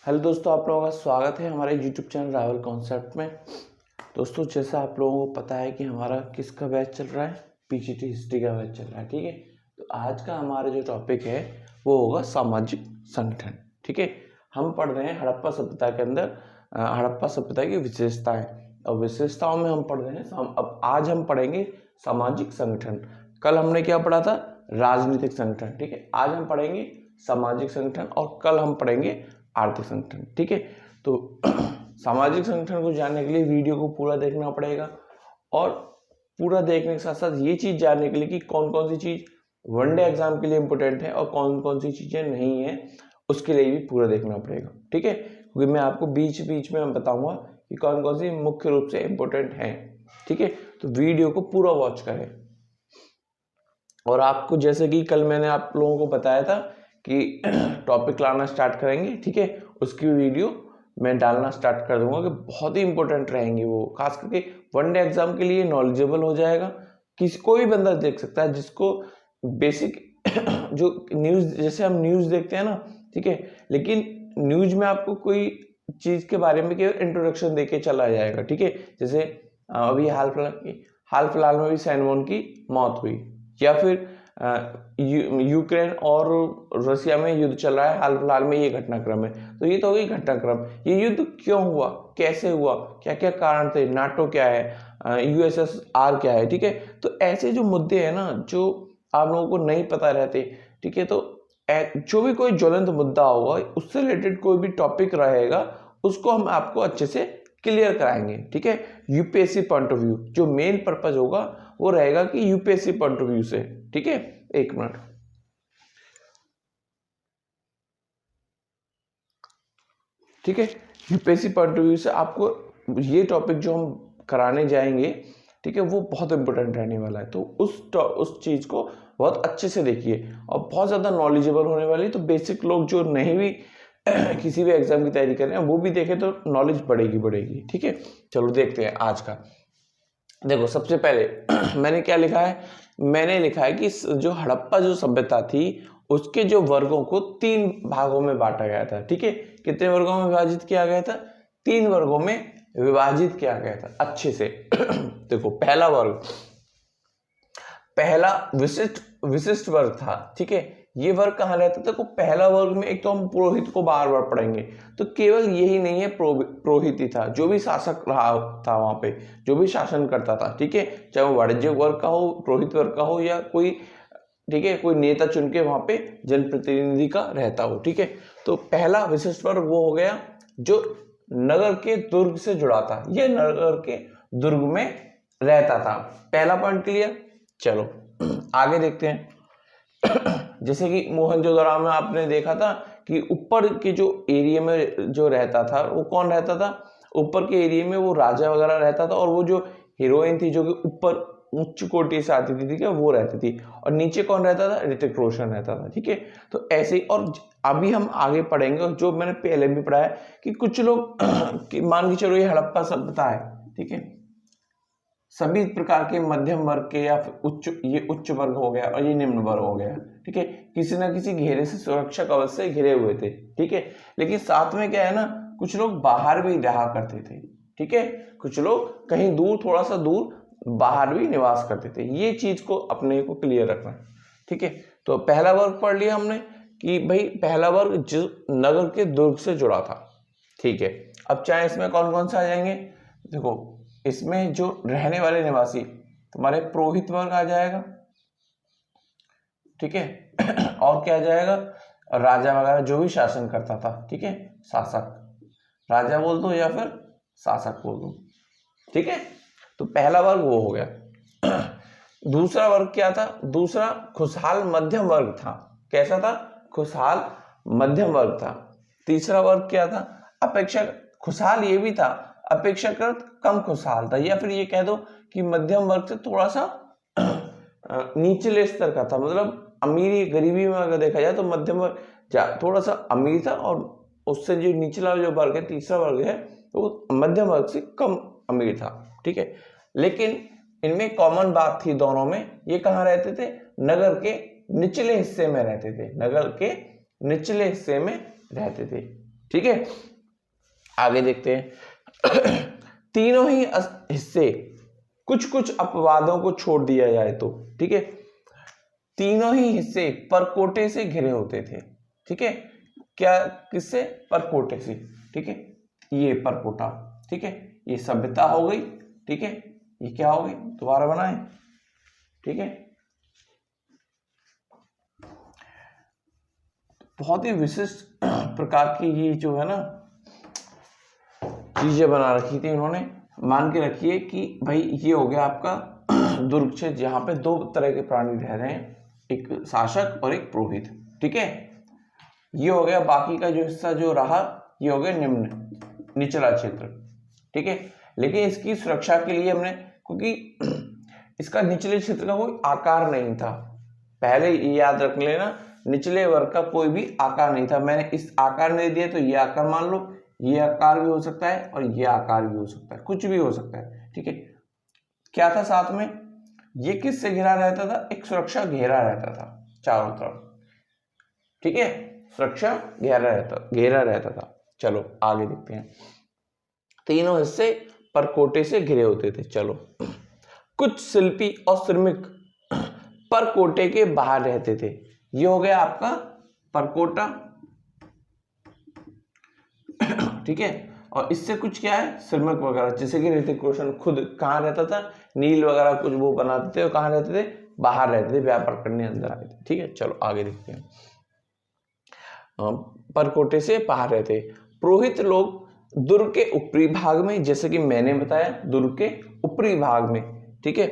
Hello दोस्तों, आप लोगों का स्वागत है हमारे यूट्यूब चैनल रावल कॉन्सेप्ट में। दोस्तों, जैसा आप लोगों को पता है कि हमारा किसका बैच चल रहा है, पीजीटी हिस्ट्री का बैच चल रहा है। ठीक है, तो आज का हमारा जो टॉपिक है वो होगा सामाजिक संगठन। ठीक है, हम पढ़ रहे हैं हड़प्पा सभ्यता के अंदर हड़प्पा सभ्यता की विशेषताएं, और विशेषताओं में हम पढ़ रहे हैं अब आज हम पढ़ेंगे सामाजिक संगठन। कल हमने क्या पढ़ा था? राजनीतिक संगठन। ठीक है, आज हम पढ़ेंगे सामाजिक संगठन और कल हम पढ़ेंगे आर्थिक संगठन। ठीक है, तो सामाजिक संगठन को जानने के लिए वीडियो को पूरा देखना पड़ेगा, और पूरा देखने के साथ साथ ये चीज जानने के लिए कि कौन कौन सी चीज वनडे एग्जाम के लिए इंपोर्टेंट है और कौन कौन सी चीजें नहीं है, उसके लिए भी पूरा देखना पड़ेगा। ठीक है, क्योंकि मैं आपको बीच बीच में बताऊंगा कि कौन कौन सी मुख्य रूप से इंपोर्टेंट है। ठीक है, तो वीडियो को पूरा वॉच करें। और आपको जैसे कि कल मैंने आप लोगों को बताया था कि टॉपिक लाना स्टार्ट करेंगे, ठीक है, उसकी वीडियो मैं डालना स्टार्ट कर दूंगा कि बहुत ही इंपॉर्टेंट रहेंगे वो, खास करके वनडे एग्जाम के लिए नॉलेजेबल हो जाएगा। किसी कोई बंदा देख सकता है जिसको बेसिक जो न्यूज, जैसे हम न्यूज देखते हैं ना, ठीक है, लेकिन न्यूज में आपको कोई चीज के बारे में केवल इंट्रोडक्शन देके चला जाएगा। ठीक है, जैसे अभी हाल फिलहाल में भी सैनवोन की मौत हुई, या फिर यूक्रेन और रशिया में युद्ध चल रहा है हाल फिलहाल में, ये घटनाक्रम है। तो ये तो हो गई घटनाक्रम। ये युद्ध क्यों हुआ, कैसे हुआ, क्या क्या कारण थे, नाटो क्या है, यूएसएसआर क्या है। ठीक है, तो ऐसे जो मुद्दे हैं ना, जो आप लोगों को नहीं पता रहते, ठीक है, तो जो भी कोई ज्वलंत मुद्दा होगा, उससे रिलेटेड कोई भी टॉपिक रहेगा, उसको हम आपको अच्छे से क्लियर कराएंगे। ठीक है, यूपीएससी पॉइंट ऑफ व्यू, जो मेन पर्पज होगा वो रहेगा कि यूपीएससी पॉइंट ऑफ व्यू से। ठीक है, एक मिनट। ठीक है, यूपीएससी पॉइंट ऑफ व्यू से आपको ये टॉपिक जो हम कराने जाएंगे, ठीक है, वो बहुत इंपॉर्टेंट रहने वाला है। तो उस चीज को बहुत अच्छे से देखिए, और बहुत ज्यादा नॉलेजेबल होने वाली है। तो बेसिक लोग जो नहीं भी किसी भी एग्जाम की तैयारी कर रहे हैं वो भी देखें तो नॉलेज बढ़ेगी। ठीक है, चलो देखते हैं आज का। देखो, सबसे पहले मैंने क्या लिखा है? मैंने लिखा है कि जो हड़प्पा जो सभ्यता थी, उसके जो वर्गों को 3 भागों में बांटा गया था। ठीक है, कितने वर्गों में विभाजित किया गया था? 3 वर्गों में विभाजित किया गया था अच्छे से। देखो, पहला विशिष्ट वर्ग था। ठीक है, ये वर्ग कहाँ रहता था? पहला वर्ग में एक तो हम पुरोहित को बार बार पढ़ेंगे, तो केवल यही नहीं है, पुरोहित ही था जो भी शासक रहा था वहां पे, जो भी शासन करता था। ठीक है, चाहे वो वाणिज्य वर्ग का हो, पुरोहित वर्ग का हो, या कोई, ठीक है, कोई नेता चुन के वहां पे जनप्रतिनिधि का रहता हो। ठीक है, तो पहला विशिष्ट वर्ग वो हो गया जो नगर के दुर्ग से जुड़ा था, ये नगर के दुर्ग में रहता था। पहला पॉइंट क्लियर। चलो आगे देखते हैं। जैसे कि मोहनजोदड़ो में आपने देखा था कि ऊपर के जो एरिया में जो रहता था वो कौन रहता था? ऊपर के एरिया में वो राजा वगैरह रहता था, और वो जो हीरोइन थी जो कि ऊपर उच्च कोटि से आती थी, ठीक है, वो रहती थी, और नीचे कौन रहता था? ऋतिक रोशन रहता था। ठीक है, तो ऐसे ही, और अभी हम आगे पढ़ेंगे जो मैंने पहले भी पढ़ा है कि कुछ लोग मान के चलो ये हड़प्पा सभ्यता है, ठीक है, सभी प्रकार के मध्यम वर्ग के, या फिर ये उच्च वर्ग हो गया और ये निम्न वर्ग हो गया। ठीक है, किसी ना किसी घेरे से, सुरक्षा कवच से घिरे हुए थे। ठीक है, लेकिन साथ में क्या है ना, कुछ लोग बाहर भी रहा करते थे। ठीक है, कुछ लोग कहीं दूर, थोड़ा सा दूर बाहर भी निवास करते थे। ये चीज को अपने को क्लियर रखना है। ठीक है, तो पहला वर्ग पढ़ लिया हमने कि भाई पहला वर्ग जो नगर के दुर्ग से जुड़ा था। ठीक है, अब चाहे इसमें कौन कौन से आ जाएंगे? देखो, इसमें जो रहने वाले निवासी तुम्हारे पुरोहित वर्ग आ जाएगा। ठीक है, और क्या आ जाएगा? राजा वगैरह जो भी शासन करता था। ठीक है, शासक, राजा बोल दो या फिर शासक बोल दो। ठीक है, तो पहला वर्ग वो हो गया। दूसरा वर्ग क्या था? दूसरा खुशहाल मध्यम वर्ग था। कैसा था? खुशहाल मध्यम वर्ग था। तीसरा वर्ग क्या था? अपेक्षा खुशहाल ये भी था, अपेक्षाकृत कम खुशहाल था, या फिर ये कह दो कि मध्यम वर्ग से थोड़ा सा निचले स्तर का था। मतलब अमीरी गरीबी में अगर देखा जाए तो मध्यम वर्ग थोड़ा सा अमीर था, और उससे जो निचला जो वर्ग है, तीसरा वर्ग है, वो मध्यम वर्ग से कम अमीर था। ठीक है, लेकिन इनमें कॉमन बात थी दोनों में, ये कहाँ रहते थे? नगर के निचले हिस्से में रहते थे, नगर के निचले हिस्से में रहते थे। ठीक है, आगे देखते हैं। तीनों ही हिस्से कुछ कुछ अपवादों को छोड़ दिया जाए तो, ठीक है, तीनों ही हिस्से परकोटे से घिरे होते थे। ठीक है, क्या, किससे? परकोटे से। ठीक है, ये परकोटा, ठीक है, ये सभ्यता हो गई। ठीक है, ये क्या हो गई, दोबारा बनाए। ठीक है, बहुत ही विशिष्ट प्रकार की ये जो है ना चीजें बना रखी थी उन्होंने। मान के रखिए कि भाई ये हो गया आपका दुर्ग क्षेत्र, जहां पे दो तरह के प्राणी रह रहे हैं, एक शासक और एक पुरोहित। ठीक है, ये हो गया, बाकी का जो हिस्सा जो रहा ये हो गया निचला क्षेत्र। ठीक है, लेकिन इसकी सुरक्षा के लिए हमने, क्योंकि इसका निचले क्षेत्र का कोई आकार नहीं था, पहले ये याद रख लेना, निचले वर्ग का कोई भी आकार नहीं था। मैंने इस आकार में दे दिया तो ये आकार मान लो, ये आकार भी हो सकता है और ये आकार भी हो सकता है, कुछ भी हो सकता है। ठीक है, क्या था साथ में, ये किससे घिरा रहता था? एक सुरक्षा घेरा रहता था चारों तरफ। ठीक है, सुरक्षा घेरा रहता था। चलो आगे देखते हैं। तीनों हिस्से परकोटे से घिरे होते थे। चलो, कुछ शिल्पी और श्रमिक परकोटे के बाहर रहते थे। ये हो गया आपका परकोटा। ठीक है, और इससे कुछ क्या है, श्रमिक वगैरह, जैसे कि ऋतिक रोशन खुद कहाँ रहता था, नील वगैरह कुछ वो बनाते थे, और कहाँ रहते थे, बाहर रहते थे, व्यापार करने अंदर आए थे। ठीक है, चलो आगे देखते हैं। परकोटे से बाहर रहते पुरोहित लोग दुर्ग के ऊपरी भाग में, जैसे कि मैंने बताया, दुर्ग के ऊपरी भाग में। ठीक है,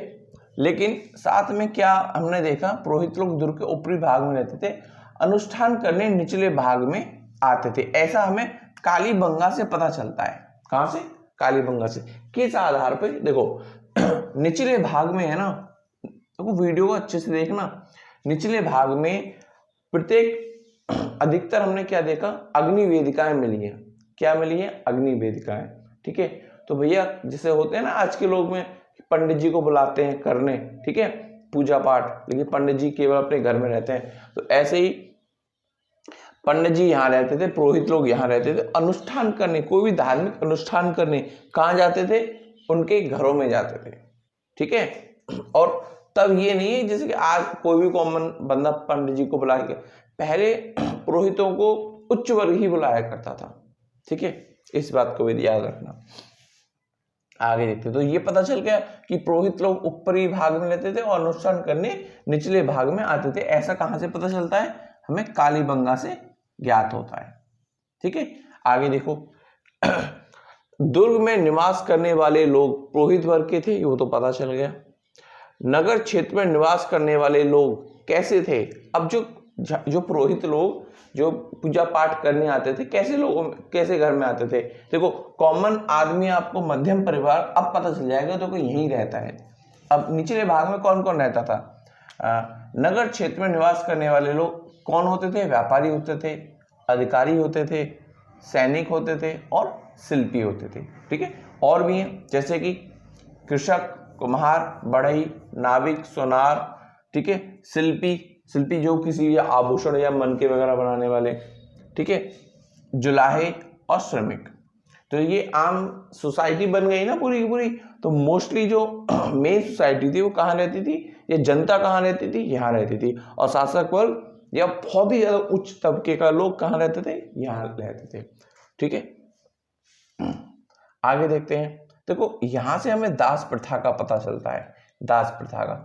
लेकिन साथ में क्या हमने देखा, पुरोहित लोग दुर्ग के ऊपरी भाग में रहते थे, अनुष्ठान करने निचले भाग में आते थे। ऐसा हमें कालीबंगा से पता चलता है। कहां से? कालीबंगा से। किस आधार पे? देखो निचले भाग में है ना, देखो वीडियो को अच्छे से देखना, निचले भाग में प्रत्येक अधिकतर हमने क्या देखा, अग्नि वेदिकाएं मिली हैं। क्या मिली है? अग्नि वेदिकाएं। ठीक है, तो भैया जैसे होते हैं ना आज के लोग में, पंडित जी को बुलाते हैं करने, ठीक है, पूजा पाठ, लेकिन पंडित जी केवल अपने घर में रहते हैं। तो ऐसे ही पंडित जी यहाँ रहते थे, पुरोहित लोग यहाँ रहते थे, अनुष्ठान करने, कोई भी धार्मिक अनुष्ठान करने कहाँ जाते थे? उनके घरों में जाते थे। ठीक है, और तब ये नहीं है जैसे कि आज कोई भी कॉमन बंदा पंडित जी को बुला के, पहले पुरोहितों को उच्च वर्ग ही बुलाया करता था। ठीक है, इस बात को भी याद रखना। आगे देखते, तो ये पता चल गया कि पुरोहित लोग ऊपरी भाग में रहते थे और अनुष्ठान करने निचले भाग में आते थे। ऐसा कहां से पता चलता है? हमें कालीबंगा से ज्ञात होता है। ठीक है, आगे देखो। दुर्ग में निवास करने वाले लोग पुरोहित वर्ग के थे, वो तो पता चल गया। नगर क्षेत्र में निवास करने वाले लोग कैसे थे? अब जो पुरोहित लोग जो पूजा पाठ करने आते थे, कैसे लोग, कैसे घर में आते थे? देखो, कॉमन आदमी आपको मध्यम परिवार अब पता चल जाएगा, तो कोई यहीं रहता है। अब निचले भाग में कौन कौन रहता था? नगर क्षेत्र में निवास करने वाले लोग कौन होते थे? व्यापारी होते थे, अधिकारी होते थे, सैनिक होते थे और शिल्पी होते थे। ठीक है, और भी हैं जैसे कि कृषक, कुम्हार, बढ़ई, नाविक, सोनार। ठीक है, शिल्पी जो किसी आभूषण या मनके वगैरह बनाने वाले। ठीक है, जुलाहे और श्रमिक। तो ये आम सोसाइटी बन गई ना पूरी की पूरी। तो मोस्टली जो मेन सोसाइटी थी वो कहाँ रहती थी, ये जनता कहाँ रहती थी? यहाँ रहती थी। और शासक वर्ग या बहुत ही ज्यादा उच्च तबके का लोग कहाँ रहते थे? यहाँ रहते थे। ठीक है, आगे देखते हैं। देखो, यहां से हमें दास प्रथा का पता चलता है। दास प्रथा का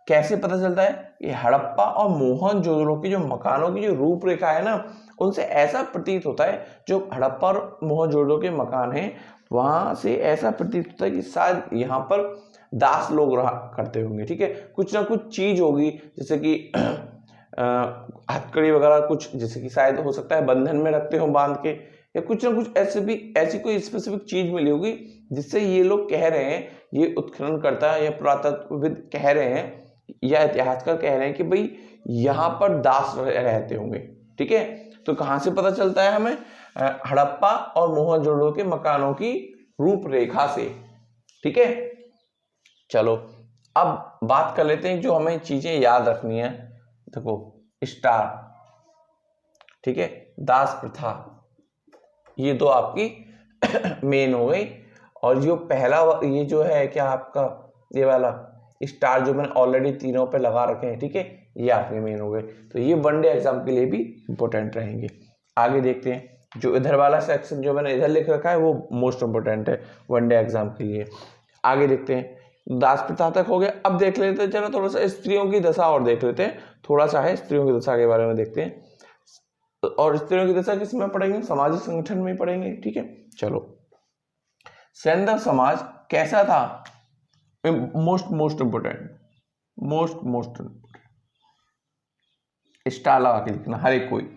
कैसे पता चलता है? ये हड़प्पा और मोहनजोदड़ो के जो मकानों की जो रूपरेखा है ना, उनसे ऐसा प्रतीत होता है, जो हड़प्पा और मोहनजोदड़ो के मकान हैं वहां से ऐसा प्रतीत होता है कि शायद यहाँ पर दास लोग रहा करते होंगे। ठीक है, कुछ ना कुछ चीज होगी, जैसे कि हथकड़ी वगैरह कुछ, जैसे कि शायद हो सकता है बंधन में रखते हो बांध के, या कुछ ना कुछ ऐसी कोई स्पेसिफिक चीज मिली होगी जिससे ये लोग कह रहे हैं, ये उत्खनन करता है या पुरातत्वविद कह रहे हैं या इतिहासकार कह रहे हैं कि भाई यहाँ पर दास रहते होंगे। ठीक है, तो कहां से पता चलता है हमें? हड़प्पा और मोहनजोदड़ो के मकानों की रूपरेखा से। ठीक है, चलो अब बात कर लेते हैं जो हमें चीजें याद रखनी है। देखो, स्टार, ठीक है, दास प्रथा, ये दो आपकी मेन हो गई। और जो पहला ये जो है क्या आपका ये वाला स्टार जो मैंने ऑलरेडी तीनों पे लगा रखे हैं, ठीक है, ये आपके मेन हो गए। तो ये वनडे एग्जाम के लिए भी इंपॉर्टेंट रहेंगे। आगे देखते हैं, जो इधर वाला सेक्शन जो मैंने इधर लिख रखा है वो मोस्ट इंपॉर्टेंट है वनडे एग्जाम के लिए। आगे देखते हैं, दास प्रथा तक हो गया। अब देख लेते हैं, चलो थोड़ा सा स्त्रियों की दशा और देख लेते हैं, थोड़ा सा है स्त्रियों की दशा के बारे में देखते हैं। और स्त्रियों की दशा किस में पढ़ेंगे? सामाजिक संगठन में पढ़ेंगे, ठीक है। चलो, सैंधव समाज कैसा था? मोस्ट इंपोर्टेंट स्टार लगा के लिखना हर एक कोई।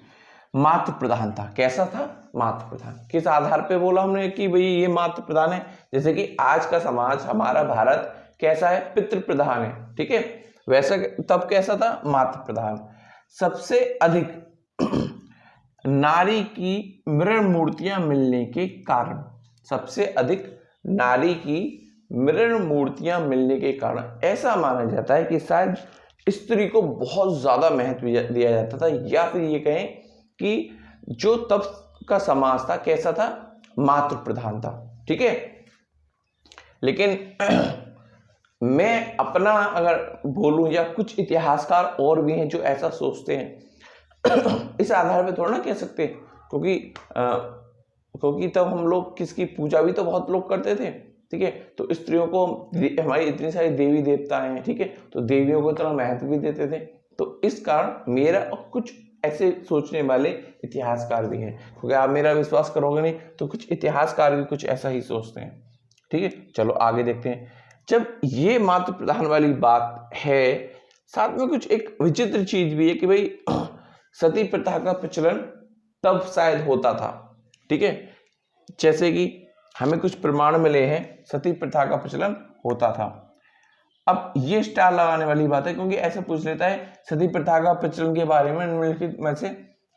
मातृ प्रधान था। कैसा था? मातृ प्रधान। किस आधार पे बोला हमने कि भाई ये मातृ प्रधान है? जैसे कि आज का समाज हमारा भारत कैसा है? पितृ प्रधान है, ठीक है। वैसा तब कैसा था? मातृ प्रधान। सबसे अधिक नारी की मृण मूर्तियां मिलने के कारण, सबसे अधिक नारी की मृण मूर्तियां मिलने के कारण ऐसा माना जाता है कि शायद स्त्री को बहुत ज्यादा महत्व दिया जाता था, या फिर ये कहें कि जो तब का समाज था कैसा था? मातृ प्रधान था, ठीक है। लेकिन मैं अपना अगर बोलूं, या कुछ इतिहासकार और भी हैं जो ऐसा सोचते हैं इस आधार पे थोड़ा ना कह सकते, क्योंकि तब हम लोग किसकी पूजा भी तो बहुत लोग करते थे, ठीक है। तो स्त्रियों को, हमारी इतनी सारी देवी देवता हैं, ठीक है, तो देवियों को इतना महत्व भी देते थे। तो इस कारण मेरा और कुछ ऐसे सोचने वाले इतिहासकार भी हैं, क्योंकि आप मेरा विश्वास करोगे नहीं तो कुछ इतिहासकार भी कुछ ऐसा ही सोचते हैं, ठीक है। चलो आगे देखते हैं। जब ये मातृ प्रधान वाली बात है, साथ में कुछ एक विचित्र चीज भी है कि भाई सती प्रथा का प्रचलन तब शायद होता था, ठीक है। जैसे कि हमें कुछ प्रमाण मिले हैं सती प्रथा का प्रचलन होता था। अब ये स्टार लगाने वाली बात है, क्योंकि ऐसे पूछ लेता है सती प्रथा का प्रचलन के बारे में निम्नलिखित में से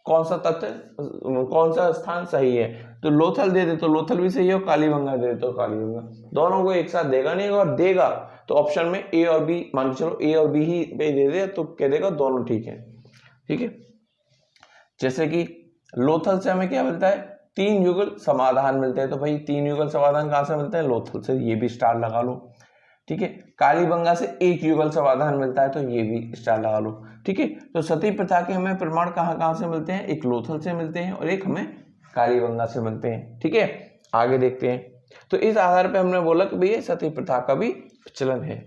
कौन सा तथ्य, कौन सा स्थान सही है? तो लोथल दे दे तो लोथल भी सही है, और कालीबंगा दे दे तो कालीबंगा। दोनों को एक साथ देगा नहीं, और देगा तो ऑप्शन में ए और बी, मान के चलो ए और बी ही दे दे तो कह देगा दोनों ठीक है, ठीक है। जैसे कि लोथल से हमें क्या मिलता है? 3 युगल समाधान मिलते हैं। तो भाई 3 युगल समाधान कहां से मिलते हैं? लोथल से, ये भी स्टार लगा लो, ठीक है। कालीबंगा से 1 युगल समाधान मिलता है, तो ये भी स्टार लगा लो, ठीक है। तो सती प्रथा के हमें प्रमाण कहां कहां से मिलते हैं? एक लोथल से मिलते हैं और एक हमें कालीबंगा से मिलते हैं, ठीक है। आगे देखते हैं। तो इस आधार पर हमने बोला कि भाई सती प्रथा का भी प्रचलन है।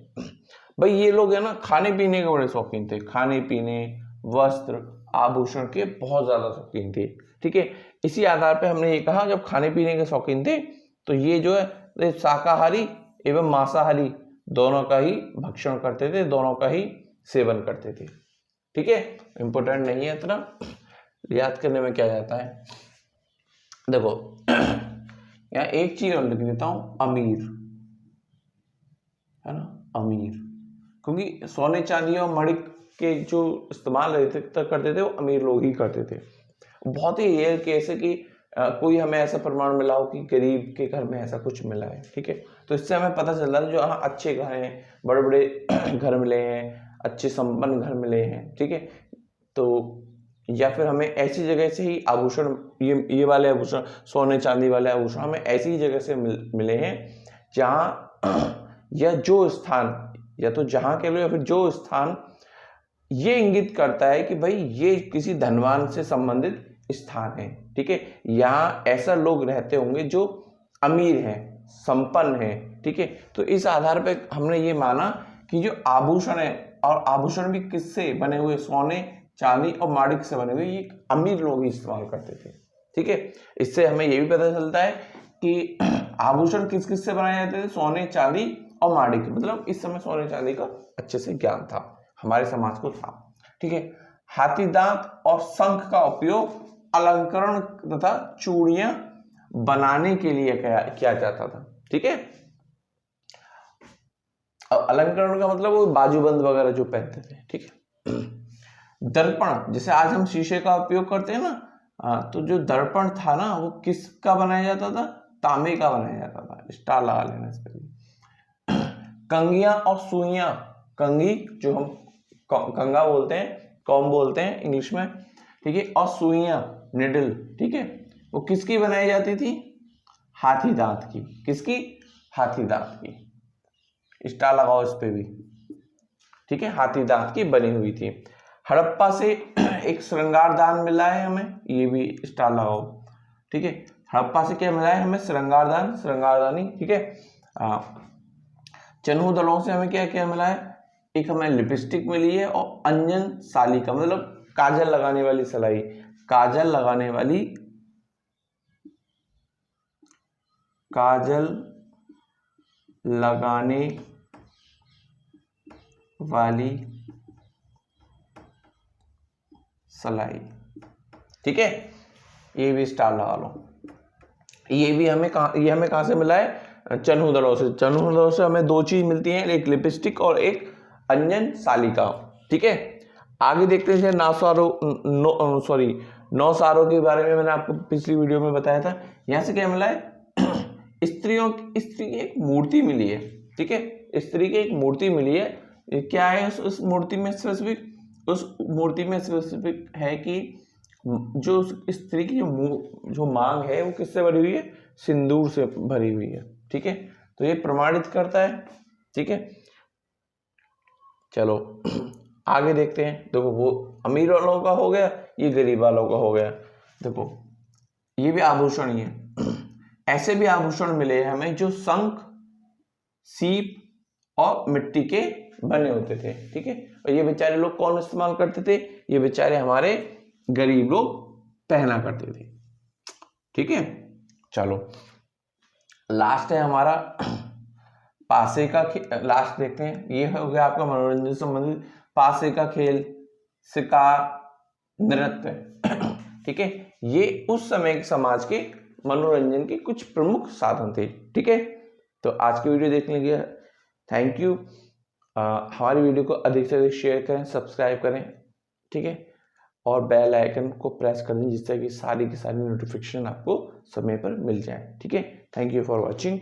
भाई ये लोग है ना खाने पीने के बड़े शौकीन थे, खाने पीने, वस्त्र, आभूषण के बहुत ज्यादा शौकीन थे, ठीक है। इसी आधार पे हमने ये कहा जब खाने पीने के शौकीन थे तो ये जो है शाकाहारी एवं मांसाहारी दोनों का ही भक्षण करते थे, दोनों का ही सेवन करते थे, ठीक है। इंपॉर्टेंट नहीं है इतना, याद करने में क्या जाता है। देखो यहाँ एक चीज और लिख देता हूं, अमीर, है ना, अमीर, क्योंकि सोने चांदी और मणिक के जो इस्तेमाल करते थे वो अमीर लोग ही करते थे। बहुत ही रेयर केस है कि कोई हमें ऐसा प्रमाण मिला हो कि गरीब के घर में ऐसा कुछ मिला है, ठीक है। तो इससे हमें पता चलता है जो हाँ अच्छे घर हैं, बड़े बड़े घर मिले हैं, अच्छे संपन्न घर मिले हैं, ठीक है। तो या फिर हमें ऐसी जगह से ही आभूषण, ये वाले आभूषण, सोने चांदी वाले आभूषण हमें ऐसी ही जगह से मिले हैं जहाँ या जो स्थान, या तो जहाँ के लो या फिर जो स्थान ये इंगित करता है कि भाई ये किसी धनवान से संबंधित स्थान है, ठीक है। यहाँ ऐसा लोग रहते होंगे जो अमीर हैं, संपन्न हैं, ठीक है। तो इस आधार पे हमने ये माना कि जो आभूषण है, और आभूषण भी किससे बने हुए? सोने चांदी और माणिक से बने हुए, ये अमीर लोग ही इस्तेमाल करते थे, ठीक है। इससे हमें ये भी पता चलता है कि आभूषण किस किस से बनाए जाते थे? सोने चांदी और माणिक, मतलब इस समय सोने चांदी का अच्छे से ज्ञान था, हमारे समाज को था, ठीक है। हाथी दांत और शंख का उपयोग अलंकरण तथा चूड़ियां बनाने के लिए किया जाता था, ठीक है। अलंकरण का मतलब वो बाजूबंद वगैरह जो पहनते थे, ठीक है। दर्पण, जैसे आज हम शीशे का उपयोग करते हैं ना, तो जो दर्पण था ना वो किसका बनाया जाता था? तांबे का बनाया जाता था। स्टार लगा लेना इस पर। कंगियां और सुइयां, कंगी जो हम कंगा बोलते हैं, कॉम बोलते हैं इंग्लिश में, ठीक है, और सुइयां निडल, ठीक है। वो किसकी बनाई जाती थी? हाथी दांत की। किसकी? हाथी दांत की। स्टार लगाओ इस पे भी, ठीक है, हाथी दांत की बनी हुई थी। हड़प्पा से एक श्रृंगारदान मिला है हमें, ये भी स्टार लगाओ, ठीक है। हड़प्पा से क्या मिला है हमें? श्रृंगारदान, श्रृंगारदानी, ठीक है। चन्हू दलों से हमें क्या क्या मिला है? एक हमें लिपस्टिक मिली है और अंजन सालिका, मतलब काजल लगाने वाली सलाई, काजल लगाने वाली, काजल लगाने वाली सलाई, ठीक है। ये भी स्टार लगा लो। ये भी हमें कहाँ से मिला है? चन्हू दलों से। चन्हू दलों से हमें दो चीज मिलती हैं, एक लिपस्टिक और एक अंजन सालिका, ठीक है। आगे देखते हैं नौसारों के बारे में मैंने आपको पिछली वीडियो में बताया था। यहाँ से क्या मिला है? स्त्री की एक मूर्ति मिली है, ठीक है। स्त्री की एक मूर्ति मिली है। क्या है उस मूर्ति में स्पेसिफिक? उस मूर्ति में स्पेसिफिक है कि जो स्त्री की जो मांग है वो किससे भरी हुई है? सिंदूर से भरी हुई है, ठीक है। तो ये प्रमाणित करता है, ठीक है। चलो आगे देखते हैं। देखो वो अमीर वालों का हो गया, ये गरीब वालों का हो गया। देखो ये भी आभूषण ही है। ऐसे भी आभूषण मिले हमें जो शंख, सीप और मिट्टी के बने होते थे, ठीक है। और ये बेचारे लोग कौन इस्तेमाल करते थे? ये बेचारे हमारे गरीब लोग पहना करते थे, ठीक है। चलो लास्ट है हमारा पासे का लास्ट देखते हैं। ये हो गया आपका मनोरंजन संबंधित। पासे का खेल, शिकार, नृत्य, ठीक है। ये उस समय के समाज के मनोरंजन के कुछ प्रमुख साधन थे, ठीक है। तो आज की वीडियो देखने के लिए थैंक यू। हमारी वीडियो को अधिक से अधिक शेयर करें, सब्सक्राइब करें, ठीक है। और बेल आइकन को प्रेस कर दें जिससे कि सारी की सारी नोटिफिकेशन आपको समय पर मिल जाए, ठीक है। Thank you for watching.